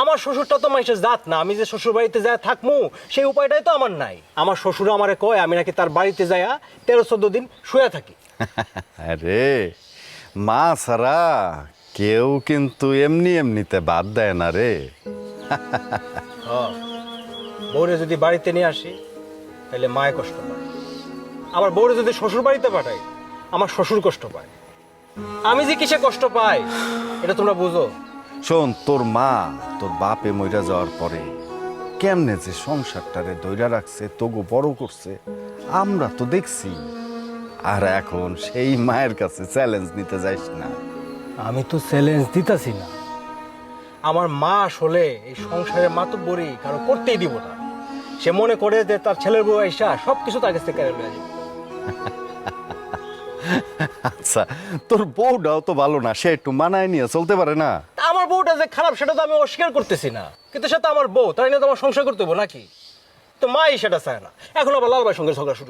আমার শ্বশুরটা তো মানুষের জাত না, আমি যে শ্বশুর বাড়িতে যায় থাকমু সেই উপায়টাই তো আমার নাই। আমার শ্বশুর আমারে কয় আমি নাকি তার বাড়িতে যায়া 13-14 দিন শুয়ে থাকি। আরে মা ছাড়া কেউ কিন্তু এমনি এমনিতে বাদ দেয় না রে। বউরে যদি বাড়িতে নিয়ে আসি তাহলে মায়ে কষ্ট পায়, আবার বউরে যদি শ্বশুর বাড়িতে পাঠাই আমার শ্বশুর কষ্ট পায়। আমি যে কিসে কষ্ট পাই এটা তোমরা বুঝো। শোন, তোর মা তোর বাপে মইরা যাওয়ার পরে কেমনে যে সংসারটারে ধইরা রাখছে, তোগো বড় করছে, আমরা তো দেখছি। আর এখন সেই মায়ের কাছে চ্যালেঞ্জ নিতে যাইস না। আমি তো চ্যালেঞ্জ দিতাছি না, আমার মা আসলে এই সংসারের মাতব্বরি কারো করতেই দিব না। সে মনে করে যে তার ছেলের বউ আইসা সবকিছু তার কাছ থেকে কেড়ে নিয়ে যাবে। আচ্ছা, তোর বউটাও তো ভালো না, সে একটু মানায় নিয়ে চলতে পারে না? তা আমার বউটা যে খারাপ সেটা তো আমি অস্বীকার করতেছি না, কিন্তু সে তো আমার বউ, তাই নিয়ে তো আমার সংসার করতে হবো নাকি? তো মাই সেটা চায় না, এখন আবার লাল ভাইয়ের সঙ্গে ঝগড়া শুরু।